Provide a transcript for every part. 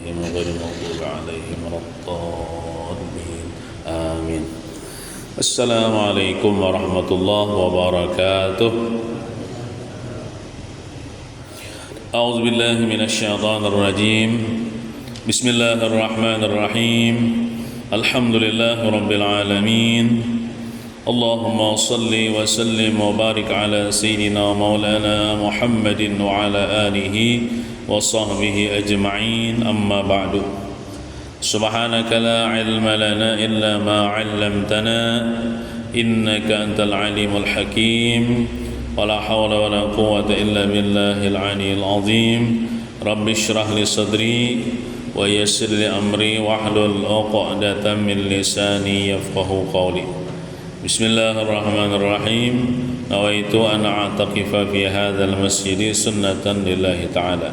غير المغضوب عليهم ولا الضالين آمين. السلام عليكم ورحمة الله وبركاته. أعوذ بالله من الشيطان الرجيم. بسم الله الرحمن الرحيم. الحمد لله رب العالمين. اللهم صل وسلم وبارك على سيدنا ومولانا محمد وعلى آله وصحبه أجمعين. أما بعد. سبحانك لا علم لنا إلا ما علمتنا إنك أنت العليم الحكيم. ولا حول ولا قوة إلا بالله العلي العظيم. رب اشرح لي صدري ويسر لي أمري واحلل عقدة من لساني يفقه قولي. بسم الله الرحمن الرحيم. نويت أن أعتكف في هذا المسجد سنة لله تعالى.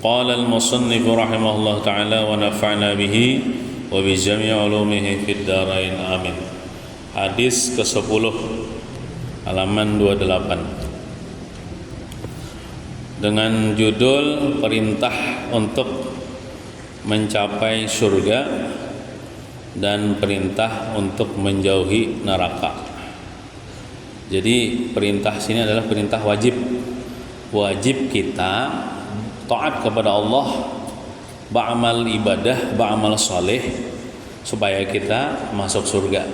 قال المصنف رحمه الله تعالى ونفعنا به وبجميع علومه في الدارين آمين. Hadis ke-10 halaman 28 dengan judul perintah untuk mencapai surga dan perintah untuk menjauhi neraka. Jadi perintah sini adalah perintah wajib. Wajib kita taat kepada Allah, beramal ibadah, beramal saleh supaya kita masuk surga.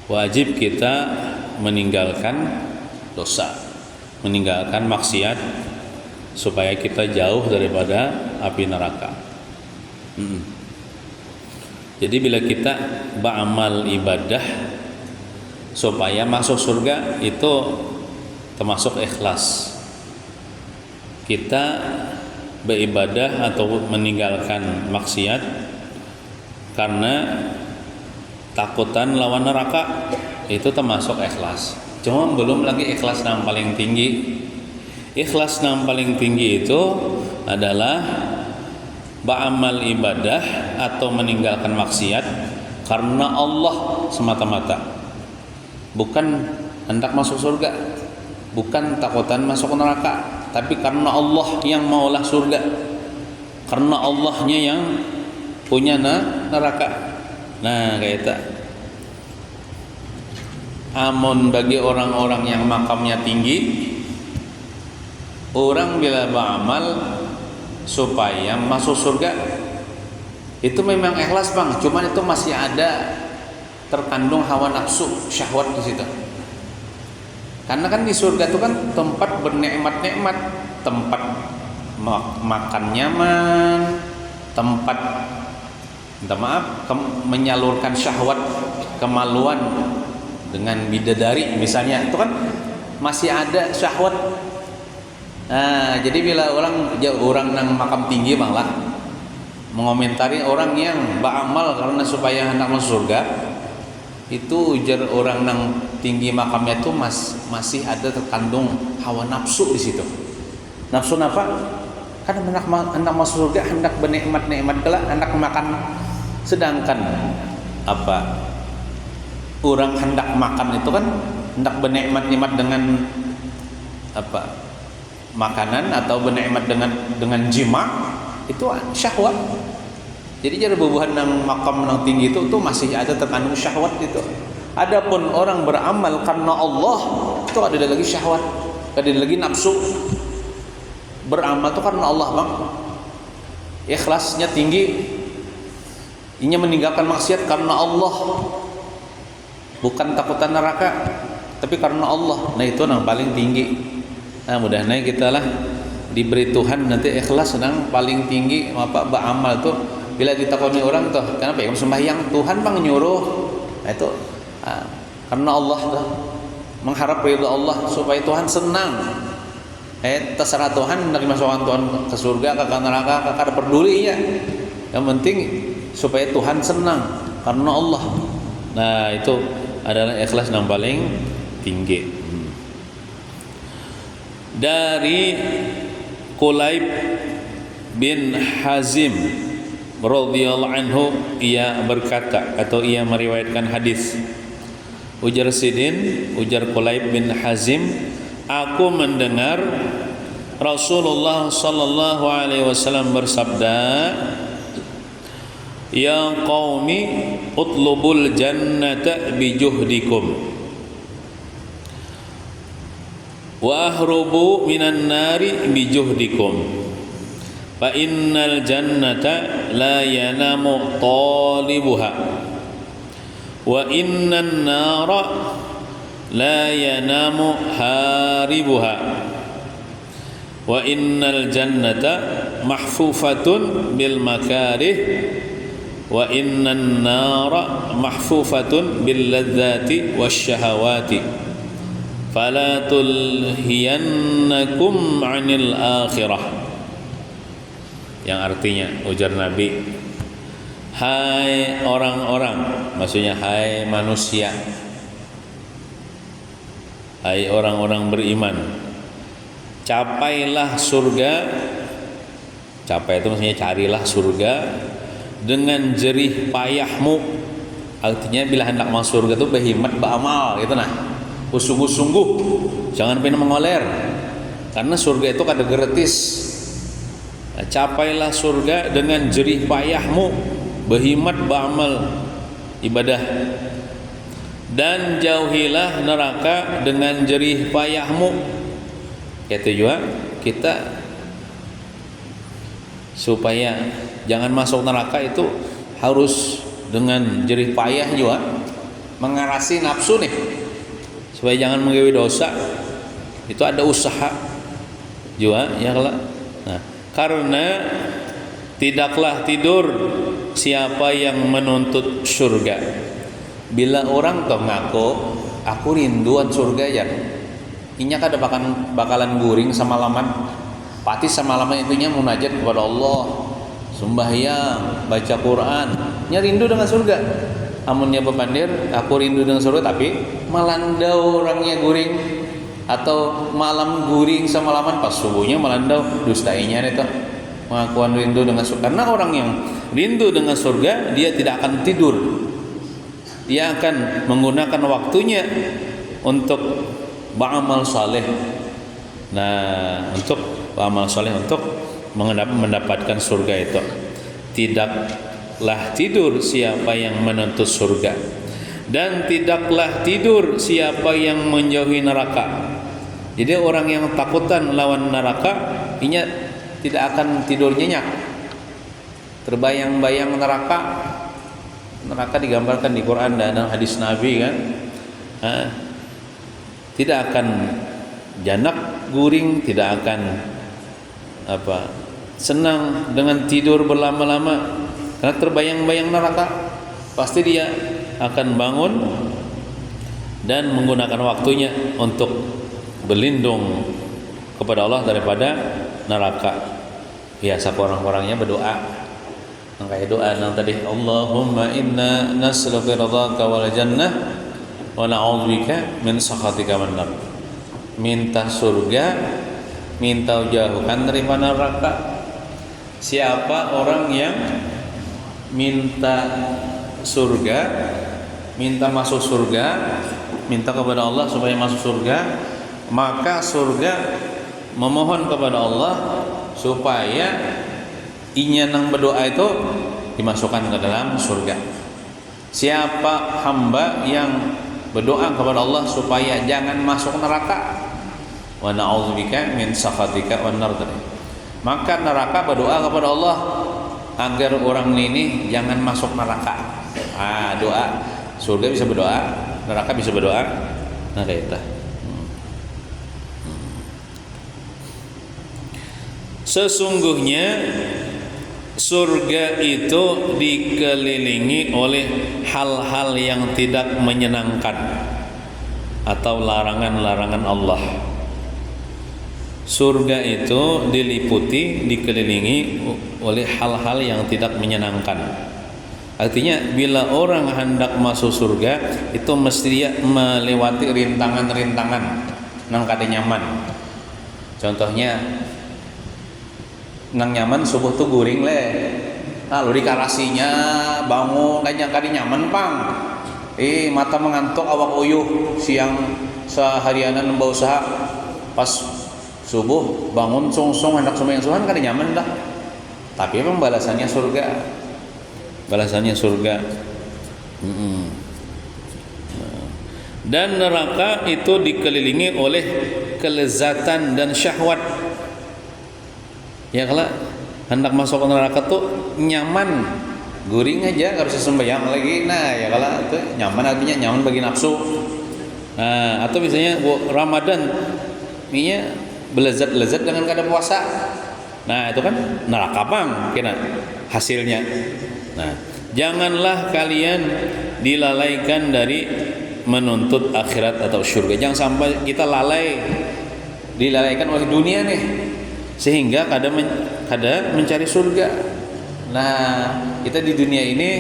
Wajib kita meninggalkan dosa, meninggalkan maksiat supaya kita jauh daripada api neraka. Jadi bila kita beramal ibadah supaya masuk surga, itu termasuk ikhlas. Kita beribadah atau meninggalkan maksiat karena takutan lawan neraka, itu termasuk ikhlas. Cuma belum lagi ikhlas yang paling tinggi. Ikhlas yang paling tinggi itu adalah beramal ibadah atau meninggalkan maksiat karena Allah semata-mata, bukan hendak masuk surga, bukan takutan masuk neraka, tapi karena Allah yang maulah surga, karena Allahnya yang punya neraka. Nah, kayak itu. Amun bagi orang-orang yang makamnya tinggi, orang bila beramal supaya masuk surga itu memang ikhlas bang, cuman itu masih ada terkandung hawa nafsu, syahwat di situ. Karena kan di surga itu kan tempat bernikmat-nikmat, tempat makan nyaman, tempat menyalurkan syahwat kemaluan dengan bidadari misalnya, itu kan masih ada syahwat. Nah, jadi bila orang nang makam tinggi malah mengomentari orang yang beramal karena supaya hendak masuk surga, itu ujar orang nang tinggi makamnya itu masih ada terkandung hawa nafsu di situ. Nafsu apa? Kan hendak masuk surga, hendak bernikmat-nikmat kelak, hendak makan. Sedangkan apa? Orang hendak makan itu kan hendak bernikmat-nikmat dengan apa? Makanan atau bernikmat dengan jima, itu syahwat. Jadi cara bubuhan nang makam nang tinggi itu masih ada terkandung syahwat itu. Adapun orang beramal karena Allah, itu ada lagi syahwat, ada lagi nafsu. Beramal itu karena Allah bang, ikhlasnya tinggi, ini meninggalkan maksiat karena Allah, bukan takutan neraka, tapi karena Allah. Nah itu yang paling tinggi. Nah mudah-mudahan kita lah diberi Tuhan nanti ikhlas yang paling tinggi apa beramal tuh. Bila ditakoni orang tuh, kenapa ya kamu sembahyang? Tuhan bang nyuruh. Nah itu karena Allah tuh, mengharap ridha Allah supaya Tuhan senang. Terserah Tuhan nak dimasukkan Tuhan ke surga, ke neraka, kakak peduli ya. Yang penting supaya Tuhan senang karena Allah. Nah itu adalah ikhlas yang paling tinggi. Dari Qulaib bin Hazim radhiyallahu anhu, ia berkata atau ia meriwayatkan hadis. Ujar Qulaib bin Hazim, aku mendengar Rasulullah sallallahu alaihi wasallam bersabda, "Ya qaumi, utlubul jannata bijuhdikum wa ahrubu minan nari bijuhdikum. Fa innal jannata la yanamu talibuha wa innan nara la yanamu haribuha wa innal jannata mahfufatun bil makarih wa innan nara mahfufatun bil ladzati wasyahawati fala tulhiyannakum 'anil akhirah." Yang artinya, ujar Nabi, hai orang-orang, maksudnya hai manusia, hai orang-orang beriman, capailah surga. Capai itu maksudnya carilah surga dengan jerih payahmu. Artinya bila hendak masuk surga itu berhimmat, beramal gitu nah, sungguh-sungguh, jangan pernah mengoler, karena surga itu kada gratis. Capailah surga dengan jerih payahmu, berhimmat, beramal ibadah, dan jauhilah neraka dengan jerih payahmu. Itu juga kita supaya jangan masuk neraka itu harus dengan jerih payah juga, mengarasi nafsu nih supaya jangan menggawe dosa. Itu ada usaha juga ya kalau. Nah, karena tidaklah tidur siapa yang menuntut surga. Bila orang tuh ngaku aku rinduan surga ya, inya kada bakalan guring semalaman, pati semalaman itunya munajat kepada Allah, sembahyang, baca Quran, nya rindu dengan surga. Amunnya bepandir aku rindu dengan surga tapi malandau orangnya guring, atau malam guring semalaman pas subuhnya malandau, dustainya itu pengakuan rindu dengan surga. Karena orang yang rindu dengan surga dia tidak akan tidur, dia akan menggunakan waktunya untuk beramal saleh. Nah, untuk beramal saleh untuk mendapatkan surga itu. Tidaklah tidur siapa yang menuntut surga, dan tidaklah tidur siapa yang menjauhi neraka. Jadi orang yang takutan lawan neraka, inya tidak akan tidur nyenyak. Terbayang-bayang neraka. Neraka digambarkan di Quran dan hadis Nabi kan. Tidak akan janak guring, tidak akan senang dengan tidur berlama-lama karena terbayang-bayang neraka. Pasti dia akan bangun dan menggunakan waktunya untuk berlindung kepada Allah daripada neraka. Biasa orang-orangnya berdoa, kayak doa yang tadi, Allahumma inna nas'aluka ridhaka wal jannah wa na'udzubika min sakhatika wan nar. Minta surga, minta jauhkan dari neraka. Siapa orang yang minta surga, minta masuk surga, minta kepada Allah supaya masuk surga, maka surga memohon kepada Allah supaya inya nang berdoa itu dimasukkan ke dalam surga. Siapa hamba yang berdoa kepada Allah supaya jangan masuk neraka, wa na'udzubika min sakhatika wan nar, maka neraka berdoa kepada Allah agar orang ini jangan masuk neraka. Doa surga bisa berdoa, neraka bisa berdoa. Nah kayak itu. Sesungguhnya surga itu dikelilingi oleh hal-hal yang tidak menyenangkan atau larangan-larangan Allah. Surga itu diliputi, dikelilingi oleh hal-hal yang tidak menyenangkan. Artinya bila orang hendak masuk surga itu mesti dia melewati rintangan-rintangan nang kada nyaman. Contohnya nang nyaman subuh tuh guring le, lalu dikarasinya bangun kayaknya kada nyaman pang. Mata mengantuk, awak uyuh, siang seharianan membawa usaha, pas subuh bangun sungsung hendak sembahyang subuhan kan nyaman dah. Tapi emang balasannya surga. Balasannya surga. Dan neraka itu dikelilingi oleh kelezatan dan syahwat. Ya kalau hendak masuk ke neraka tuh nyaman, guring aja, nggak harus sembahyang lagi. Nah ya kalau itu nyaman, artinya nyaman bagi nafsu. Nah, atau misalnya Ramadan, ini belezat-lezat dengan kada puasa. Nah itu kan neraka bang, kena hasilnya. Nah janganlah kalian dilalaikan dari menuntut akhirat atau surga. Jangan sampai kita dilalaikan oleh dunia nih, sehingga kada mencari surga. Nah kita di dunia ini,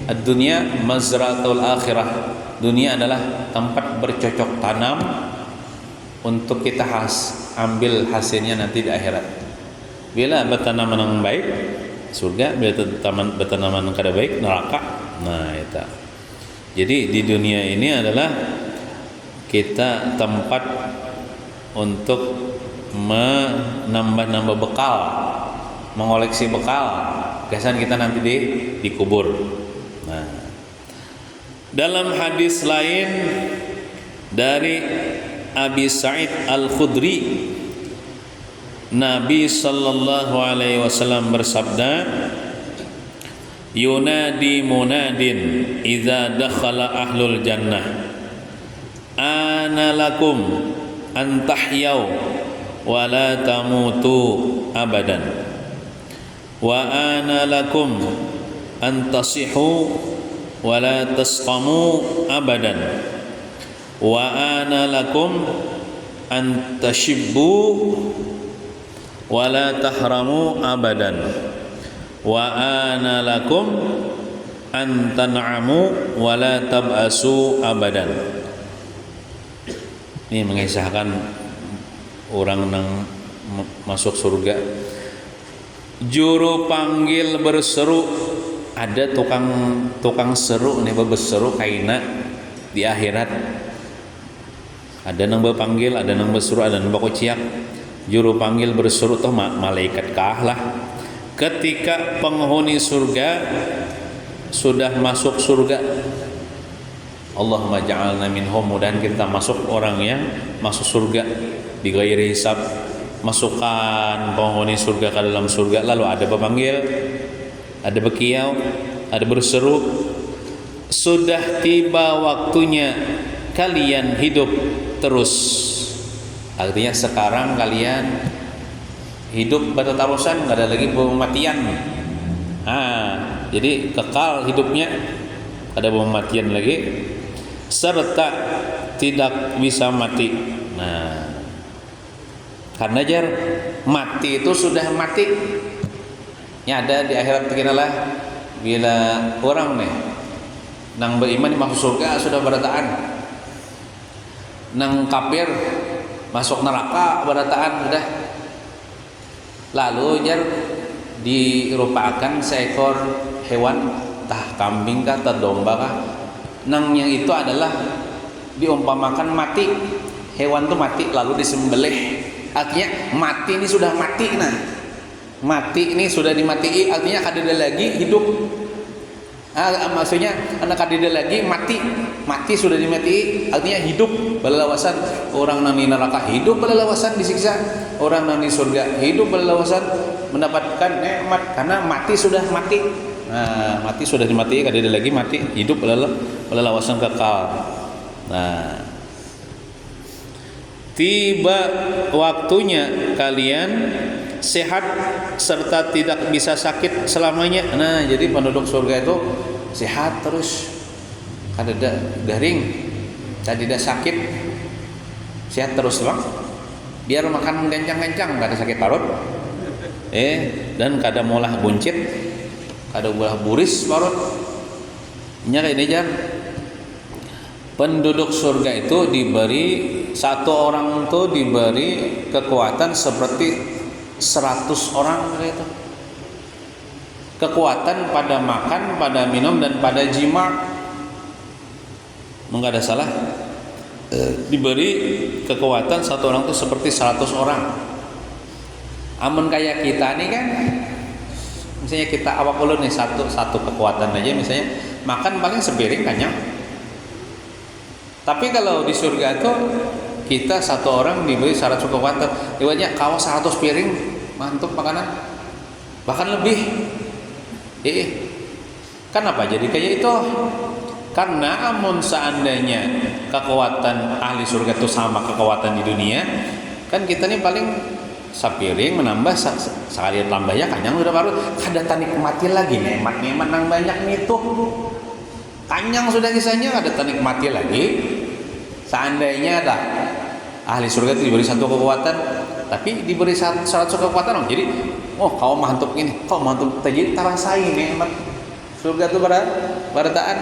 ad-dunya mazratul akhirah. Dunia adalah tempat bercocok tanam untuk kita ambil hasilnya nanti di akhirat. Bila bertanaman yang baik, surga. Bila bertanaman yang kada baik, neraka. Nah itu. Jadi di dunia ini adalah kita tempat untuk menambah bekal, mengoleksi bekal kesan kita nanti dikubur. Nah, dalam hadis lain dari Abi Sa'id Al-Khudri, Nabi sallallahu alaihi wasallam bersabda, yunadi munadin idza dakhala ahlul jannah ana lakum an tahyau wa la tamutu abadan wa ana lakum an tasihu wa la tasqamu abadan wa ana lakum an tashibbu wa la tahramu abadan wa ana lakum an tan'amu wa la tab'asu abadan. Ini mengisahkan orang yang masuk surga. Juru panggil berseru, ada tukang seru nih, berseru kaina di akhirat. Ada yang berpanggil, ada yang berseru, ada yang berkociak. Juru panggil berseru tuh malaikat kah lah. Ketika penghuni surga sudah masuk surga, Allahumma ja'alna minhum, mudahan kita masuk orang yang masuk surga di ghairi hisab. Masukkan penghuni surga ke dalam surga. Lalu ada berpanggil, ada berkiau, ada berseru, sudah tiba waktunya kalian hidup terus. Artinya sekarang kalian hidup berterusan, nggak ada lagi pematian. Jadi kekal hidupnya, ada pematian lagi, serta tidak bisa mati. Nah, karena jar mati itu sudah mati. Ini ada di akhirat beginilah, bila orang nih nang beriman masuk surga sudah berataan, nang kafir masuk neraka berataan sudah. Lalu jar dirupakan seekor hewan, entah kambing kah, entah domba kah, nang yang itu adalah diumpamakan mati. Hewan itu mati lalu disembelih. Artinya mati ini sudah mati. Nah, mati ini sudah dimati, artinya kada lagi hidup. Maksudnya anak kada lagi mati sudah dimati, artinya hidup berlawasan. Orang nang neraka hidup berlawasan disiksa, orang nang di surga hidup berlawasan mendapatkan nikmat karena mati sudah mati. Nah, mati sudah dimati, kada lagi mati, hidup berlawasan kekal. Nah, tiba waktunya kalian sehat serta tidak bisa sakit selamanya. Nah, jadi penduduk surga itu sehat terus, kada ada garing, tidak sakit, sehat terus bang. Biar makan kencang-kencang, kada sakit parut, dan kada molah buncit, kada molah buris parut. Nya kayak ini jar. Penduduk surga itu diberi, satu orang itu diberi kekuatan seperti 100 orang gitu. Kekuatan pada makan, pada minum, dan pada jima. Enggak ada salah. diberi kekuatan satu orang itu seperti 100 orang. Amun kayak kita nih kan, misalnya kita awak ulun nih satu kekuatan aja, misalnya makan paling sepiring kenyang. Tapi kalau di surga itu kita satu orang diberi 100 kekuatan, ibaratnya kau 100 piring mantap makanan, bahkan lebih. Kan apa jadi kayak itu? Karena amun seandainya kekuatan ahli surga itu sama kekuatan di dunia, kan kita nih paling sapiring menambah sekali tambah ya kanyang udah baru kada tanikmati lagi nikmat-nikmat nang banyak nih tuh. Kanyang sudah kisahnya kada tanikmati lagi. Seandainya dah ahli surga itu diberi satu kekuatan, tapi diberi 100 kekuatan, jadi kau mantap ini, kau mantap jadi terasai nikmat surga itu pada taat.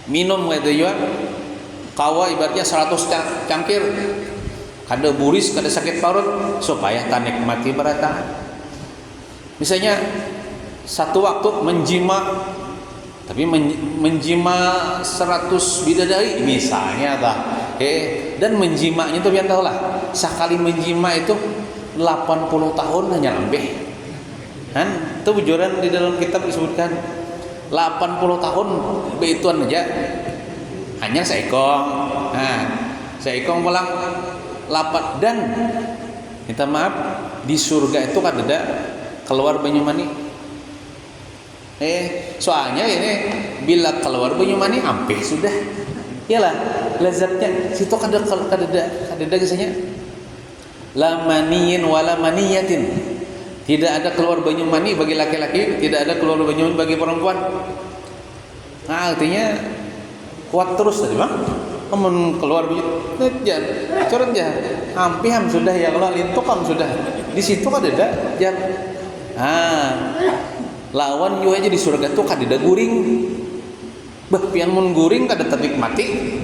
Minum gitu juga kawa ibaratnya 100 cangkir, kada buris, kada sakit parut, supaya tanikmati berata. Misalnya satu waktu menjima, tapi menjima 100 bidadari misalnya dah. Dan menjimanya itu biar tahu lah, sekali menjima itu 80 tahun hanya lebih. Kan itu bujuran di dalam kitab disebutkan 80 tahun beituan aja hanya seekong. Seekong pulang 8 dan minta maaf di surga itu kan ada keluar banyu mani. Soalnya ini bila keluar banyu mani ampih sudah. Iyalah lezatnya situ kada kisahnya. La maniyin wala maniyatin. Tidak ada keluar banyu mani bagi laki-laki, tidak ada keluar banyu mani bagi perempuan. Nah, artinya kuat terus tadi bang. Namun keluar banyu, curut ya, hampir sudah ya kalau lintuk sudah. Di situ kan ada jan. Lawan juga aja di surga tuh kan ada guring. Bah, pian mun guring kada ternikmati.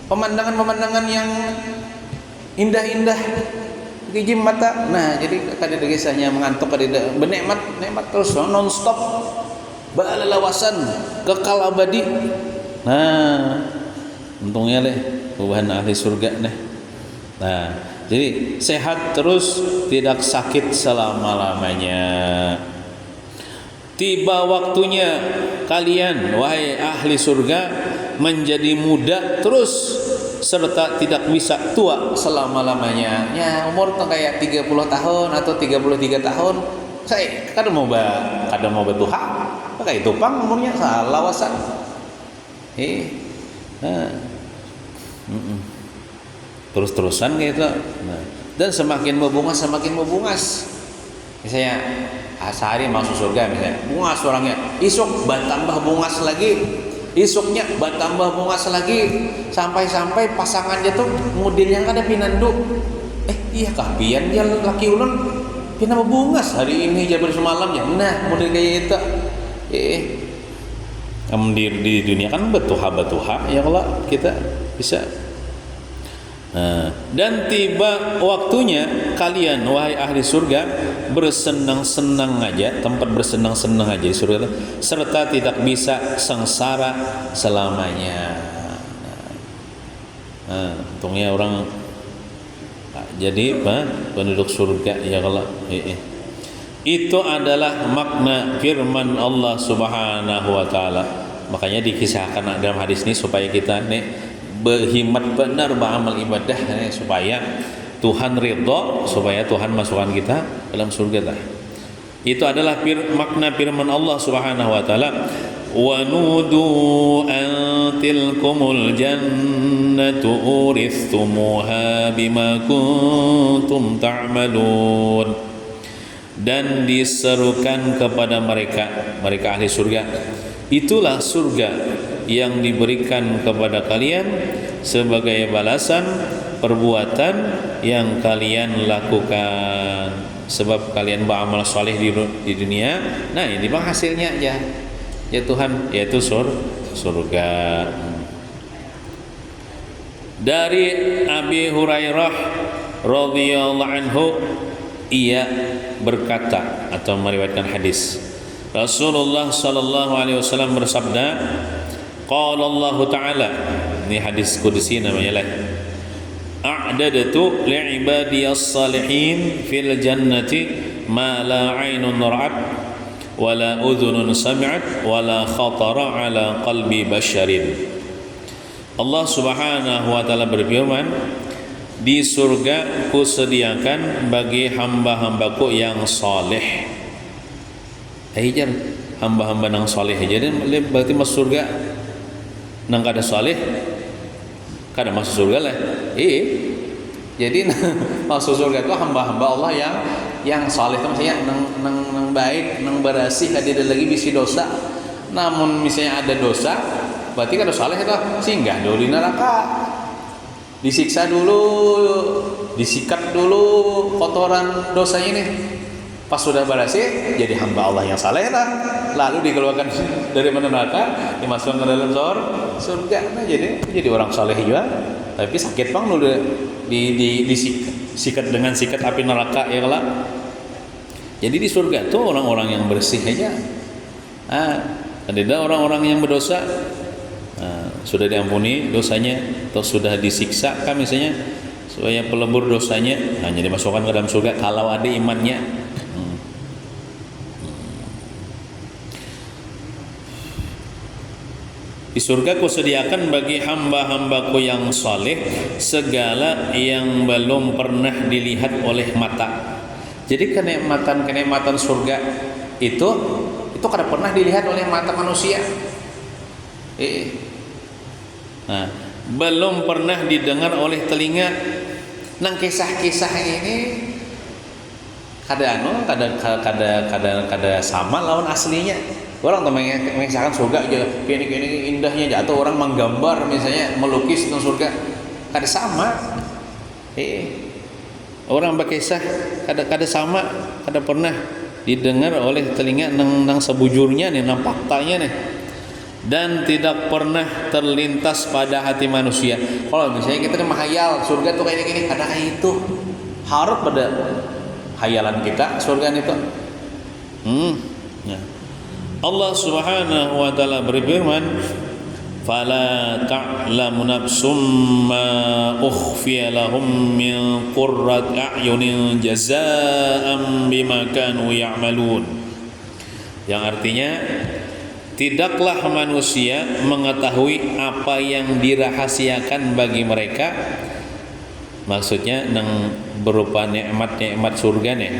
Pemandangan-pemandangan yang indah-indah. Gijim mata. Nah, jadi kada ada kisahnya mengantuk, kada ada bernikmat terus non stop. Balalawasan kekal abadi. Nah, untungnya perubahan ahli surga nih. Nah, jadi sehat terus, tidak sakit selama-lamanya. Tiba waktunya kalian wahai ahli surga menjadi muda terus serta tidak bisa tua selama-lamanya. Ya, umur tuh kayak 30 tahun atau 33 tahun. Saya kada mau bertuha. Kayak itu pang umurnya salawasan. Terus-terusan gitu. Nah, dan semakin membungas. Misalnya sehari masuk surga misalnya, bungas orangnya. Isuk bertambah bungas lagi. Isuknya bertambah bungas lagi sampai pasangannya tuh modelnya kada pinandu. Iya kah pian dia laki ulun pina bungas hari ini jabar semalamnya. Nah, model kayak itu. Di dunia kan batuha ya kalau kita bisa. Dan tiba waktunya kalian wahai ahli surga bersenang-senang aja, tempat bersenang-senang aja di surga itu, serta tidak bisa sengsara selamanya. Untungnya orang jadi penduduk surga ya kalau itu adalah makna firman Allah Subhanahu wa taala. Makanya dikisahkan dalam hadis ini supaya kita berhimmat benar beramal ibadah supaya Tuhan ridha, supaya Tuhan masukkan kita dalam surga. Itu adalah makna firman Allah Subhanahu wa taala, wa nudu an tilkumul jannatu urithumuha bima kuntum ta'malun. Dan diserukan kepada mereka ahli surga, itulah surga yang diberikan kepada kalian sebagai balasan perbuatan yang kalian lakukan, sebab kalian beramal saleh di dunia. Nah, ini bang hasilnya ya Tuhan, yaitu surga. Dari Abi Hurairah radhiyallahu anhu, ia berkata atau meriwayatkan hadis, Rasulullah sallallahu alaihi wasallam bersabda, Qala Allah Ta'ala, ini hadis qudsi namanya lah, a'dadtu li'ibadiyas salihin fil jannati ma la 'ainun ra'at wa la udhunun sami'at wa la khatara 'ala qalbi basharin. Allah Subhanahu wa taala berfirman, di surga kusediakan bagi hamba-hambaku yang saleh. Ajar hamba-hamba nang saleh. Jadi berarti masuk surga nang kada saleh kada masuk surga lah. Jadi masuk surga itu hamba-hamba Allah yang saleh itu maksudnya nang baik, nang bersih, kada lagi bisi dosa. Namun misalnya ada dosa, berarti kada saleh itu singgah dulu di neraka. Disiksa dulu, disikat dulu kotoran dosanya ini. Pas sudah bersih, jadi hamba Allah yang saleh lah. Lalu dikeluarkan dari neraka, dimasukkan ke dalam surga. Nah, jadi orang saleh juga. Tapi sakit bang dulu disikat dengan sikat api neraka ya lah. Jadi di surga tuh orang-orang yang bersih aja. Ada orang-orang yang berdosa. Sudah diampuni dosanya atau sudah disiksa kan misalnya supaya pelebur dosanya hanya dimasukkan ke dalam surga kalau ada imannya. Di surga kusediakan bagi hamba-hambaku yang saleh segala yang belum pernah dilihat oleh mata. Jadi kenikmatan surga itu kada pernah dilihat oleh mata manusia. Nah, belum pernah didengar oleh telinga. Nang kisah-kisah ini kada sama lawan aslinya. Orang tuh mengisahkan surga aja kini indahnya aja, atau orang menggambar misalnya melukis tentang surga kada sama. Orang berkisah kada sama, kada pernah didengar oleh telinga nang sebujurnya nih, nang faktanya nih. Dan tidak pernah terlintas pada hati manusia. Kalau misalnya kita menghayal surga tuh kayak gini, ada kayak itu, harus pada hayalan kita surga itu. Ya. Allah Subhanahu wa taala berfirman, "Fala ta'lamu nafsum ma ukhfiya lahum min qurrati a'yunin jazaa'an bima kanu ya'malun." Yang artinya tidaklah manusia mengetahui apa yang dirahasiakan bagi mereka. Maksudnya nang berupa nikmat-nikmat surga nih,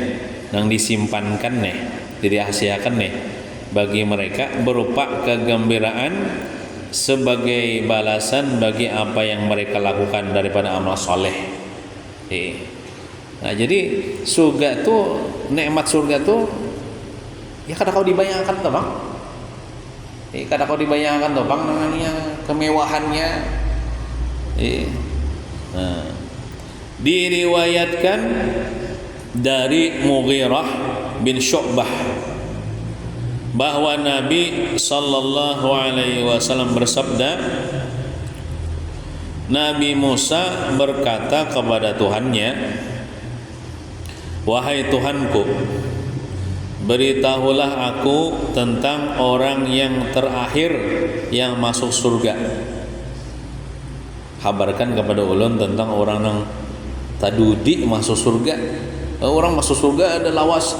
nang disimpankan nih, dirahasiakan nih bagi mereka berupa kegembiraan sebagai balasan bagi apa yang mereka lakukan daripada amal soleh. Nah, jadi surga tuh, nikmat surga tuh ya kada kau dibayangkan tuh bang. Kada kau dibayangkan tuh bang namanya kemewahannya. Nah, diriwayatkan dari Mughirah bin Syu'bah bahwa Nabi sallallahu alaihi wasallam bersabda, Nabi Musa berkata kepada Tuhannya, "Wahai Tuhanku, beritahulah aku tentang orang yang terakhir yang masuk surga. Kabarkan kepada ulun tentang orang yang tadudi masuk surga." Orang masuk surga ada lawas.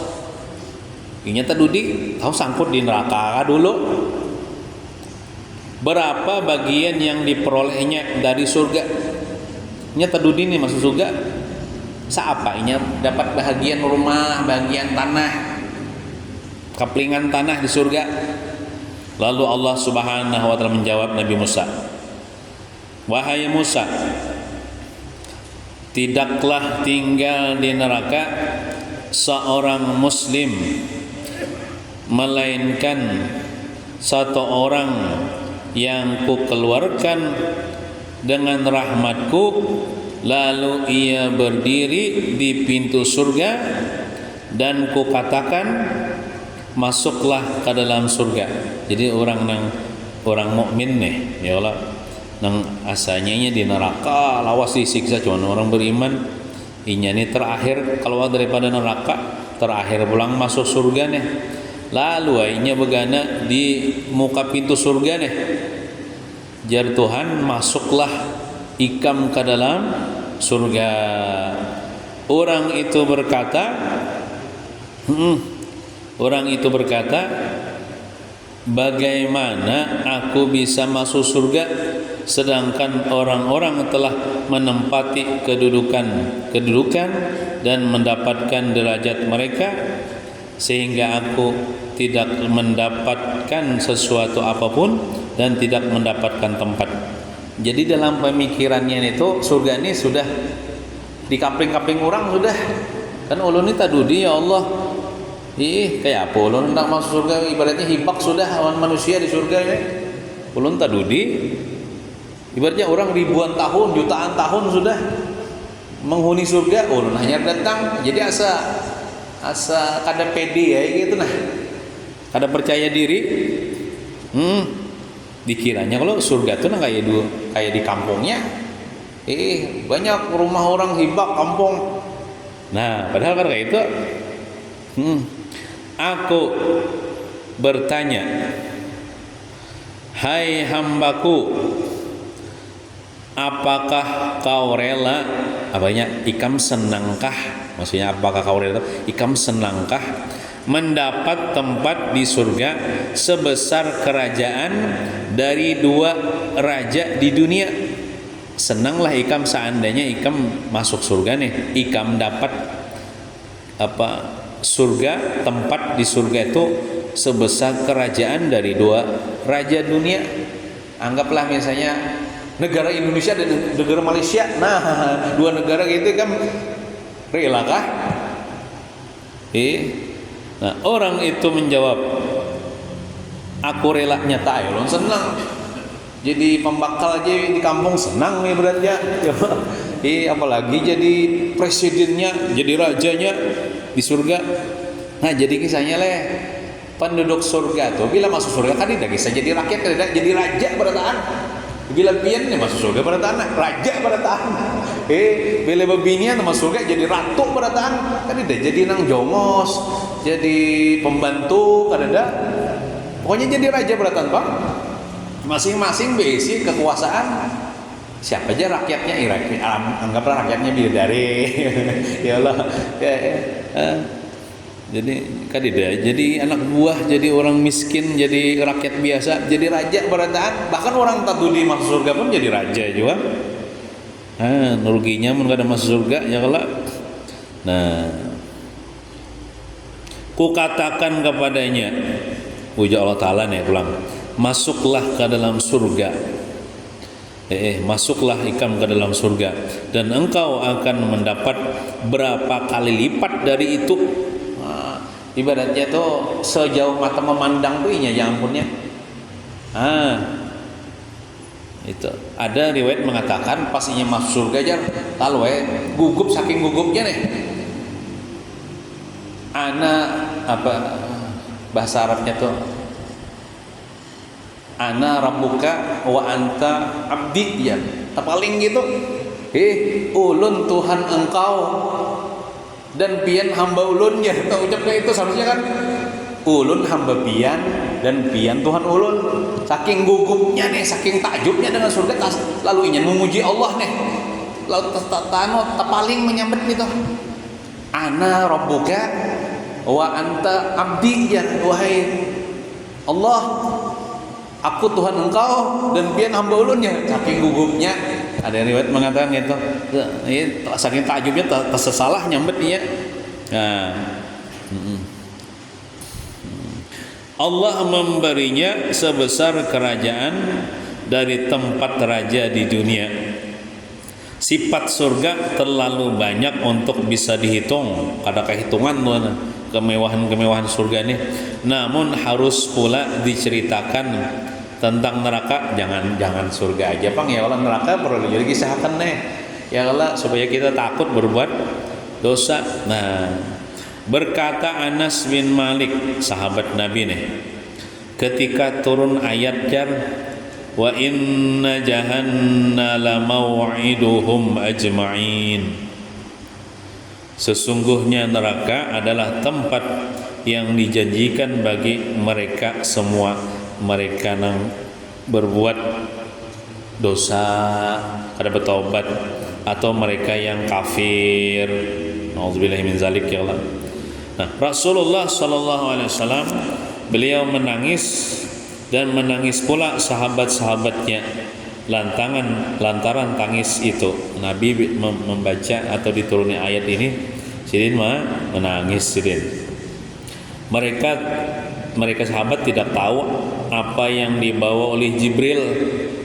Inya tadudi tahu sangkut di neraka dulu. Berapa bagian yang diperolehnya dari surga? Inya tadudi nih masuk surga. Saapa inya dapat bagian rumah, bagian tanah, kaplingan tanah di surga. Lalu Allah Subhanahu wa taala menjawab Nabi Musa, "Wahai Musa, tidaklah tinggal di neraka seorang muslim melainkan satu orang yang ku keluarkan dengan rahmatku, lalu ia berdiri di pintu surga dan ku katakan, masuklah ke dalam surga." Jadi orang mukmin nih ya Allah, nang asalnya di neraka lawas disiksa, cuma orang beriman inya nih terakhir keluar daripada neraka, terakhir pulang masuk surga nih. Lalu inya begana di muka pintu surga nih. jar Tuhan, masuklah ikam ke dalam surga. Orang itu berkata, bagaimana aku bisa masuk surga sedangkan orang-orang telah menempati kedudukan dan mendapatkan derajat mereka, sehingga aku tidak mendapatkan sesuatu apapun dan tidak mendapatkan tempat. Jadi dalam pemikirannya itu surga ini sudah di kapling-kapling orang sudah. Kan ulun ini tadudi ya Allah. Kayak apa ulun hendak masuk surga, ibaratnya hibak sudah awan manusia di surga ini. Ulun tadudi. Ibaratnya orang ribuan tahun, jutaan tahun sudah menghuni surga, ulun hanya datang. Jadi asa kada pede ya gitu nah. Kada percaya diri. Dikiranya kalau surga tuh kayak di kampungnya. Banyak rumah orang hibak kampung. Nah, padahal karena itu aku bertanya, hai hambaku, apakah kau rela, ikam senangkah, maksudnya apakah kau rela, ikam senangkah mendapat tempat di surga sebesar kerajaan dari 2 raja di dunia? Senanglah ikam seandainya ikam masuk surga nih, ikam dapat surga, tempat di surga itu sebesar kerajaan dari 2 raja dunia. Anggaplah misalnya negara Indonesia dan negara Malaysia. Nah, 2 negara gitu kan relakah? Nah, orang itu menjawab, aku rela nyata ya, senang. Jadi pembakal aja di kampung senang nih beratnya. Apalagi jadi presidennya, jadi rajanya di surga. Nah, jadi kisahnya penduduk surga tuh bila masuk surga kan tidak bisa jadi rakyat, tidak jadi raja pada tahan. Bila pian nih masuk surga pada tahan, raja pada tahan. Bila babinian masuk surga jadi ratu pada tahan. Kan tidak jadi nang jongos, jadi pembantu kadada. Pokoknya jadi raja pada tahan, Bang. Masing-masing besi kekuasaan. Siapa aja rakyatnya, anggaplah rakyatnya bidadari. Ya Allah. Jadi kadida, jadi anak buah, jadi orang miskin, jadi rakyat biasa, jadi raja berataan. Bahkan orang taduli masuk surga pun jadi raja juga. Ruginya mun kada masuk surga ya kelak. Nah, ku katakan kepadanya, ujar Allah Ta'ala nih pulang, masuklah ke dalam surga. Masuklah ikam ke dalam surga dan engkau akan mendapat berapa kali lipat dari itu. Ibaratnya tuh sejauh mata memandang tuh ya ampunnya. Itu ada riwayat mengatakan pastinya masuk surga aja lalu gugup, saking gugupnya nih. Bahasa Arabnya tuh ana rabbuka wa anta abdi, ya paling gitu. Ulun Tuhan engkau dan pian hamba ulun, ya kita ucapkan itu seharusnya kan ulun hamba pian dan pian Tuhan ulun. Saking gugupnya nih, saking takjubnya dengan surga, lalu ingin memuji Allah nih, lalu paling menyambut gitu, ana rabbuka wa anta abdi, ya wahai Allah, aku Tuhan engkau dan pian hamba ulun, ya saking gugupnya. Ada riwayat mengatakan gitu, saking takjubnya tersesalah nyambet dia. Allah memberinya sebesar kerajaan dari tempat raja di dunia. Sifat surga terlalu banyak untuk bisa dihitung, ada kehitungan tuh kemewahan-kemewahan surga ini. Namun harus pula diceritakan tentang neraka. Jangan surga aja, Bang, ya Allah, neraka perlu jadi kisahkan nih. Ya Allah, supaya kita takut berbuat dosa. Nah, berkata Anas bin Malik, sahabat Nabi nih, ketika turun ayat jar wa inna jahannama la mau'iduhum ajma'in, sesungguhnya neraka adalah tempat yang dijanjikan bagi mereka semua, mereka yang berbuat dosa kada bertobat, atau mereka yang kafir, nauzubillahi min zalik ya Allah. Nah, Rasulullah sallallahu alaihi wasallam beliau menangis dan menangis pula sahabat-sahabatnya lantaran tangis itu. Nabi membaca atau dituruni ayat ini, sidin menangis sidin. Mereka sahabat tidak tahu apa yang dibawa oleh Jibril.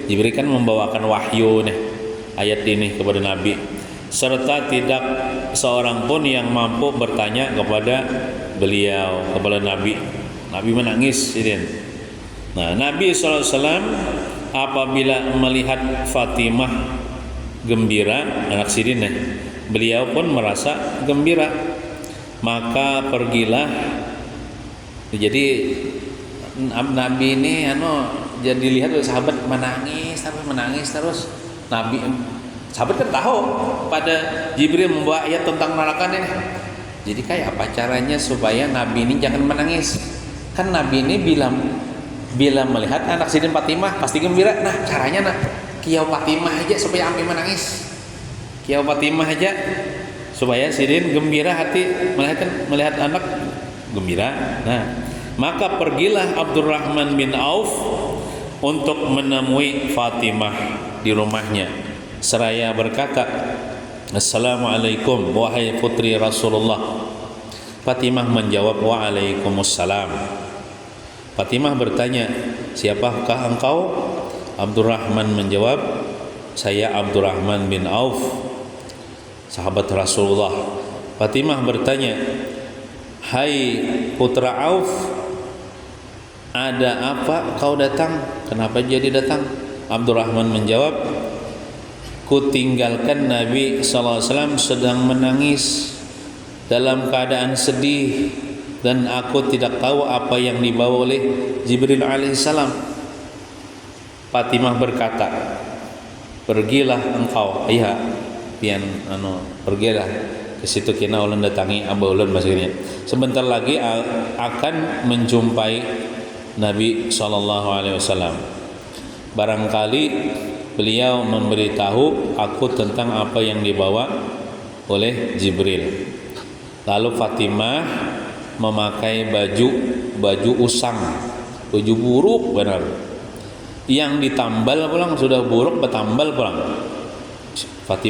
Jibril kan membawakan wahyu nih ayat ini kepada Nabi, serta tidak seorang pun yang mampu bertanya kepada beliau, kepada Nabi. Nabi menangis sidin. Nah, Nabi SAW apabila melihat Fatimah gembira, anak sidin nih, beliau pun merasa gembira. Maka pergilah. Jadi Nabi ini jadi lihat sahabat menangis terus. Nabi sahabat kan tahu pada Jibril membawa ayat tentang neraka ini. Jadi kayak apa caranya supaya Nabi ini jangan menangis? Kan Nabi ini bila melihat anak sidin Fatimah pasti gembira. Nah, caranya kiau Fatimah aja supaya ambil menangis. Kiau Fatimah aja supaya sidin gembira hati melihat anak gembira. Nah, maka pergilah Abdurrahman bin Auf untuk menemui Fatimah di rumahnya, seraya berkata, "Assalamualaikum wahai putri Rasulullah." Fatimah menjawab, "Waalaikumsalam." Fatimah bertanya, "Siapakah engkau?" Abdurrahman menjawab, "Saya Abdurrahman bin Auf, sahabat Rasulullah." Fatimah bertanya, "Hai putra Auf, ada apa kau datang? Kenapa jadi datang?" Abdurrahman menjawab, "Ku tinggalkan Nabi SAW sedang menangis dalam keadaan sedih, dan aku tidak tahu apa yang dibawa oleh Jibril alaihissalam." Fatimah berkata, "Pergilah engkau, iya, pergilah ke situ kena ulun datangi Abu Ulun maksudnya. Sebentar lagi akan menjumpai Nabi SAW. Barangkali beliau memberitahu aku tentang apa yang dibawa oleh Jibril." Lalu Fatimah memakai baju usang, baju buruk benar, yang ditambal pulang, sudah buruk bertambal pulang.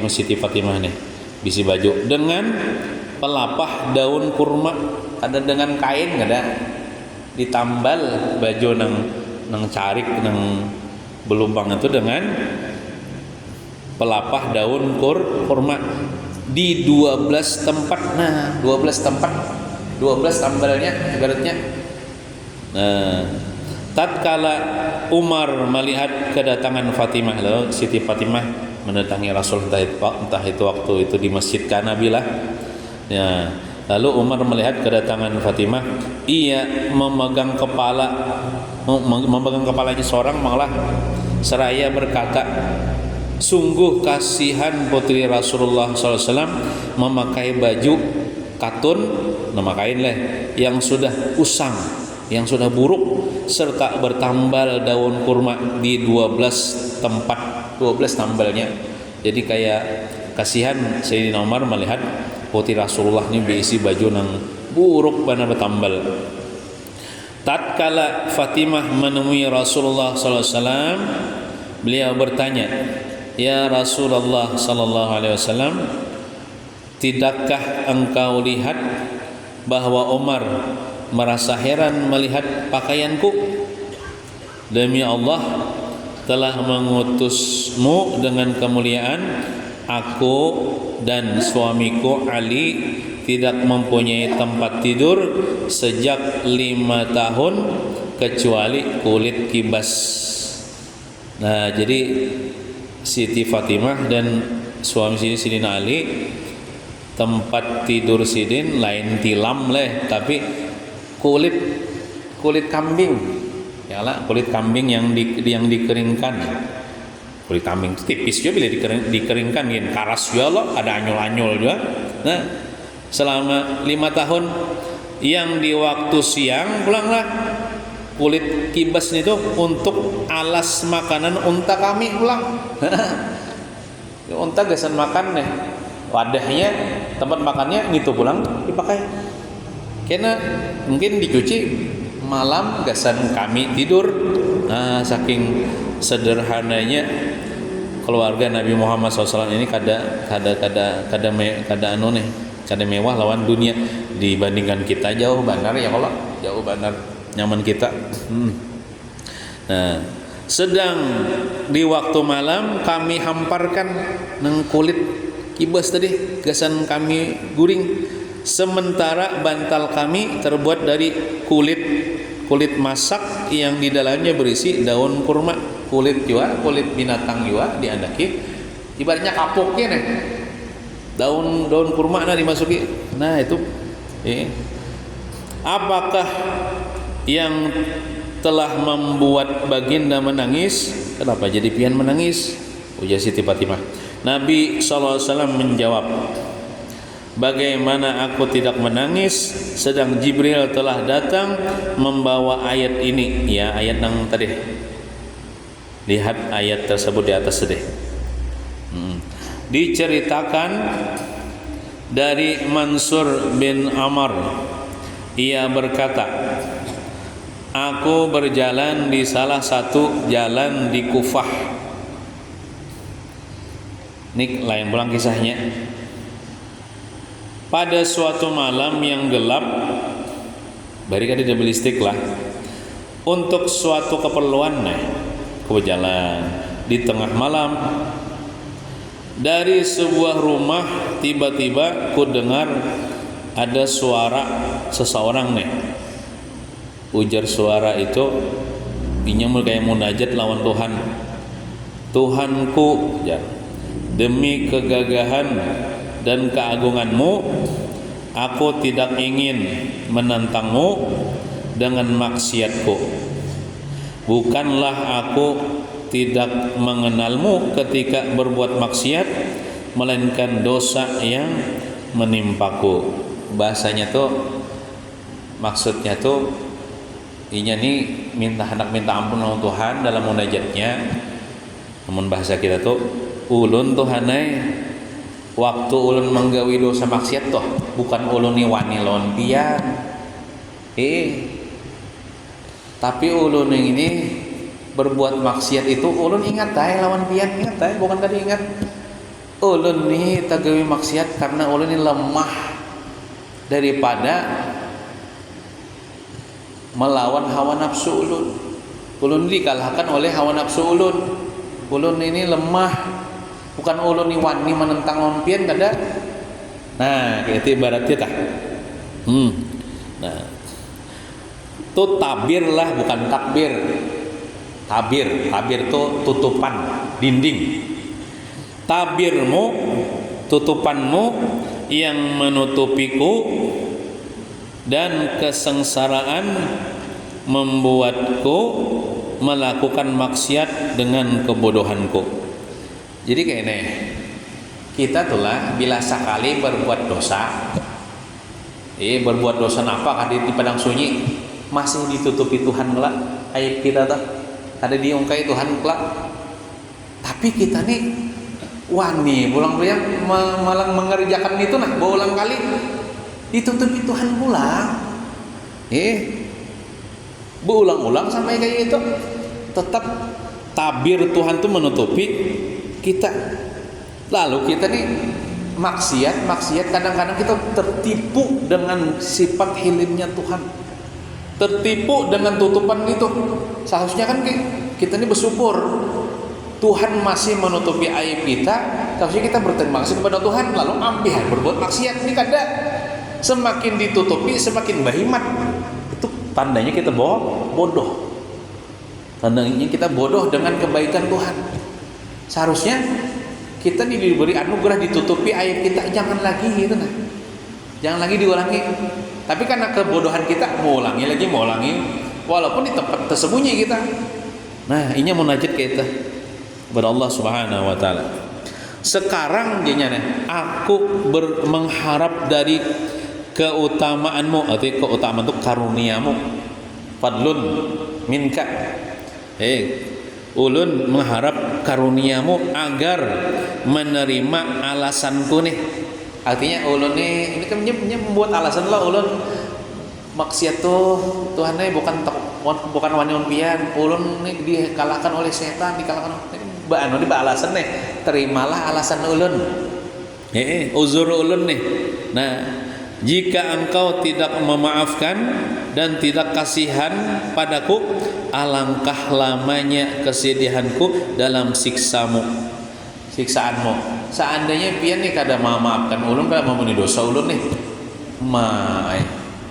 Siti Fatimah nih bisi baju dengan pelapah daun kurma, ada dengan kain nggak ada, ditambal baju nang carik nang belubang itu dengan pelapah daun kurma di 12 tempat. Nah, 12 tempat, 12 tambalnya ibaratnya. Nah, tatkala Umar melihat kedatangan Fatimah, lalu Siti Fatimah mendatangi Rasul entah itu waktu itu di Masjid Kanabilah. Ya, lalu Umar melihat kedatangan Fatimah, ia memegang kepalanya seorang malah seraya berkata, "Sungguh kasihan putri Rasulullah SAW memakai baju katun, nama kain yang sudah usang, yang sudah buruk, serta bertambal daun kurma di 12 tempat, 12 tambalnya." Jadi kayak kasihan Sayyidina Umar melihat putri Rasulullah ini berisi baju nang buruk benar bertambal. Tatkala Fatimah menemui Rasulullah SAW, beliau bertanya, "Ya Rasulullah sallallahu alaihi wasallam, tidakkah engkau lihat bahwa Umar merasa heran melihat pakaianku? Demi Allah telah mengutusmu dengan kemuliaan, aku dan suamiku Ali tidak mempunyai tempat tidur sejak 5 tahun kecuali kulit kibas." Nah, jadi Siti Fatimah dan suami Sidina Ali tempat tidur sidin lain tilam tapi kulit kambing, ya lah, kulit kambing yang dikeringkan. Kulit kambing tipis juga bila dikeringkan, gini karas juga loh, ada anyul-anyul juga. Nah, selama 5 tahun yang di waktu siang pulanglah kulit kibasnya itu untuk alas makanan unta kami ulang. Unta gasan makan nih, wadahnya tempat makannya gitu pulang dipakai. Karena mungkin dicuci malam gasan kami tidur. Nah, saking sederhananya keluarga Nabi Muhammad SAW ini kada mewah lawan dunia dibandingkan kita jauh benar ya kalau jauh benar nyaman kita. Nah, sedang di waktu malam kami hamparkan nang kulit kibas tadi gasan kami guring, sementara bantal kami terbuat dari kulit masak yang di dalamnya berisi daun kurma, kulit binatang juga diandaki, ibaratnya kapoknya nih, daun kurma nah dimasuki. Nah itu apakah yang telah membuat baginda menangis? Kenapa jadi pian menangis? Ujar Siti Fatimah. Nabi SAW menjawab, bagaimana aku tidak menangis sedang Jibril telah datang membawa ayat ini. Ya, ayat yang tadi. Lihat ayat tersebut di atas tadi. Diceritakan dari Mansur bin Amr, ia berkata, aku berjalan di salah satu jalan di Kufah. Ini lain pulang kisahnya. Pada suatu malam yang gelap, bari kada ada belistik lah, untuk suatu keperluan aku berjalan di tengah malam. Dari sebuah rumah tiba-tiba ku dengar ada suara seseorang Ujar suara itu inyamul kayak munajat lawan Tuhan. Tuhanku, ya, demi kegagahan dan keagunganmu, aku tidak ingin menantangmu dengan maksiatku. Bukanlah aku tidak mengenalmu ketika berbuat maksiat, melainkan dosa yang menimpaku. Bahasanya tuh, maksudnya tuh inya nih minta ampun sama Tuhan dalam munajatnya. Namun bahasa kita tuh ulun Tuhanai waktu ulun menggawi dosa maksiat toh, bukan ulun ni wani lawan pian. Tapi ulun yang ini berbuat maksiat itu ulun ingat lawan pian, ingat bukan tadi ingat. Ulun ni tagawi maksiat karena ulun ni lemah daripada melawan hawa nafsu ulun. Ulun dikalahkan oleh hawa nafsu ulun. Ulun ini lemah, bukan ulun ni wani menentang lawan pian kada. Nah, itu ibaratnya tah. Nah, itu tabir lah, bukan takbir. Tabir itu tutupan dinding. Tabirmu, tutupanmu yang menutupiku, dan kesengsaraan membuatku melakukan maksiat dengan kebodohanku. Jadi kayak ini, kita tuh lah bila sekali berbuat dosa, berbuat dosa apa di padang sunyi masih ditutupi Tuhan kelak aib kita tuh, ada diungkai Tuhan kelak. Tapi kita nih wani pulang-pulang malah mengerjakan itu berulang kali ditutupi Tuhan pulang. Berulang-ulang sampai kayak itu tetap tabir Tuhan tuh menutupi kita. Lalu kita nih maksiat kadang-kadang kita tertipu dengan sifat hilimnya Tuhan, tertipu dengan tutupan itu. Seharusnya kan kita ini bersyukur Tuhan masih menutupi aib kita. Seharusnya kita berterima kasih kepada Tuhan, lalu ambil berbuat maksiat ini kada. Semakin ditutupi semakin berhimat. Itu tandanya kita bodoh. Tandanya kita bodoh dengan kebaikan Tuhan. Seharusnya kita diberi anugerah ditutupi aib kita, jangan lagi gitu nah. Jangan lagi diulangi. Tapi karena kebodohan kita mau ulangi, walaupun di tempat tersembunyi kita. Nah, ini munajat kita kepada Allah Subhanahu wa taala. Sekarang dia aku mengharap dari keutamaanmu, arti keutamaan itu karuniamu. fadlun minka. Ulun mengharap karuniamu agar menerima alasanku nih. Artinya ulun nih, ini kan membuat alasan lah ulun maksiat tuh Tuhannya bukan wanion pian, ulun nih dikalahkan oleh setan, dikalahkan di alasan nih, terimalah alasan ulun. Uzur ulun nih. Nah, jika engkau tidak memaafkan dan tidak kasihan padaku, alangkah lamanya kesedihanku dalam siksaanmu. Seandainya pian nih kada maafkan ulun, kada memuni dosa ulun nih,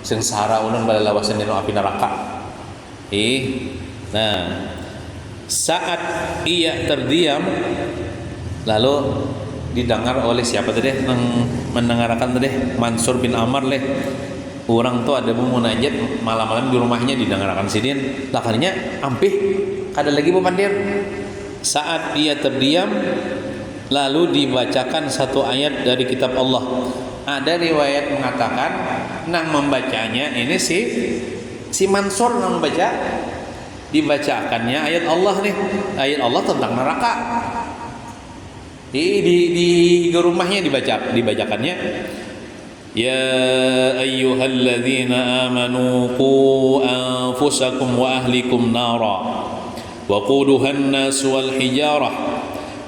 sengsara ulun bala lawasan dino api neraka. Nah, saat ia terdiam, lalu didengar oleh siapa tadi mendengarkan tadi Mansur bin Amr leh. Orang tuh ada munajat malam-malam di rumahnya, didengarkan sidin. Lakanya ampih kada lagi bepandir. Saat ia terdiam, lalu dibacakan satu ayat dari kitab Allah. Ada riwayat mengatakan nang membacanya ini si Mansur nang membaca, dibacakannya ayat Allah nih, ayat Allah tentang neraka. Di rumahnya dibacakannya, ya ayyuhalladzina amanu qu anfusakum wa ahlikum nara wa quduhan nas wal hijarah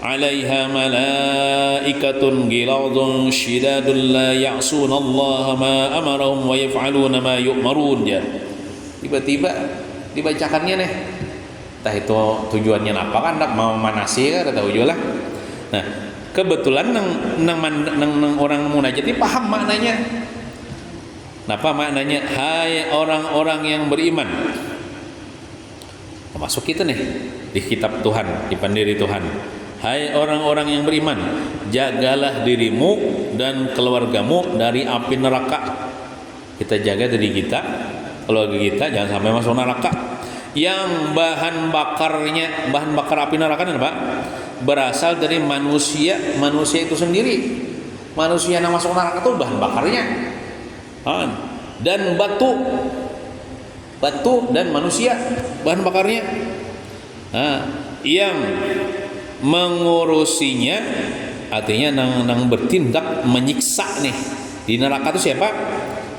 'alaiha malaikatun ghiladun shidadun la ya'sunallaha ma amarahum wa yaf'aluna ma yu'marun. Ya, tiba-tiba dibacakannya nih, entah itu tujuannya apa kan, nak mau manasi kan, tahu juga lah. Nah, kebetulan nang orang munajat ini paham maknanya. Apa maknanya? Hai orang-orang yang beriman. Masuk kita nih di kitab Tuhan, di pendiri Tuhan. Hai orang-orang yang beriman, jagalah dirimu dan keluargamu dari api neraka. Kita jaga diri kita, keluarga kita jangan sampai masuk neraka. Yang bahan bakar api neraka ini Pak, berasal dari manusia itu sendiri. Manusia yang masuk neraka itu bahan bakarnya, dan batu dan manusia bahan bakarnya. Yang mengurusinya, artinya nang bertindak menyiksa nih di neraka itu siapa?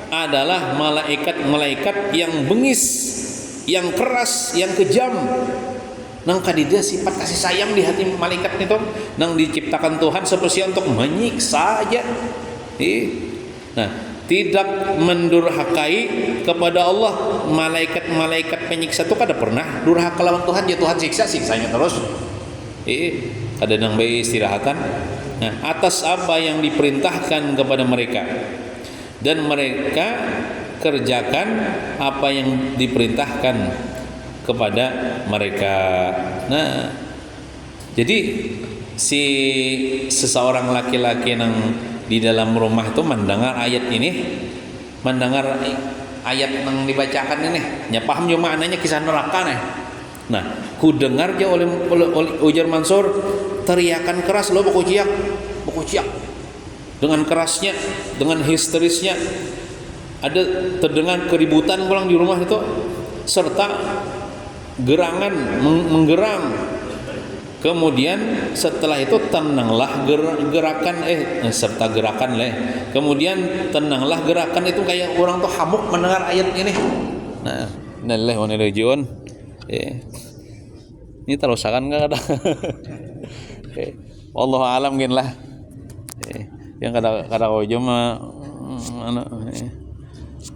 Adalah malaikat yang bengis, yang keras, yang kejam. Nang kadida sifat kasih sayang di hati malaikat itu, nang diciptakan Tuhan seperti untuk menyiksa aja. Nah, tidak mendurhakai kepada Allah. Malaikat penyiksa itu kada pernah durhaka lawan Tuhan, ya Tuhan siksanya terus. Ada nang bayi istirahatan. Nah, atas apa yang diperintahkan kepada mereka, dan mereka kerjakan apa yang diperintahkan kepada mereka. Nah, jadi seseorang laki-laki yang di dalam rumah itu mendengar ayat ini, mendengar ayat yang dibacakan ini, ya paham juga maknanya kisah neraka nih. Nah, ku dengar dia oleh ujar Mansur, teriakan keras lo bekuciak dengan kerasnya, dengan histerisnya. Ada terdengar keributan pulang di rumah itu, serta gerangan menggerang. Kemudian setelah itu tenanglah serta gerakan leh. Kemudian tenanglah gerakan itu, kayak orang tuh hamuk mendengar ayat ini. Nah, nilai wanirajiun. Ini terusakan enggak ada. Wallahu alam gin lah. Yang kada ujung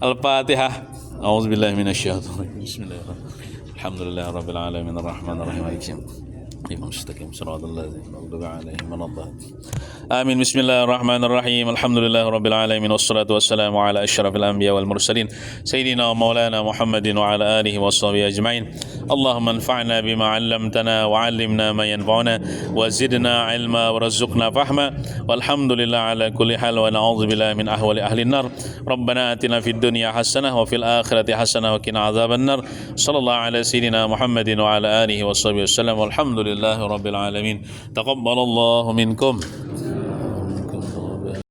Al-Fatihah. A'udzubillahi minasyaitonir rajim. Bismillahirrahmanirrahim. Alhamdulillahirabbil alamin arrahmanir rahim maliki yaumiddin. Mustaqim siratal ladzina an'amta 'alaihim waladdallin. Amin. Bismillahirrahmanirrahim. Alhamdulillahirabbil alamin wassalatu wassalamu ala asyrafil anbiya wal mursalin sayyidina wa maulana Muhammadin wa ala alihi washabihi ajmain. Allahumma anfa'na bima 'allamtana wa 'allimna ma yanfa'una wa zidna 'ilma warzuqna fahma. Walhamdulillah ala kulli hal wa na'udzu billahi min ahwali ahli an-nar. Rabbana atina fid dunya hasanah wa fil akhirati hasanah wa qina adzaban nar. Sallallahu ala sayyidina Muhammadin wa ala alihi washabihi wasallam. Walhamdulillah Rabbil alamin. Taqabbalallahu minkum.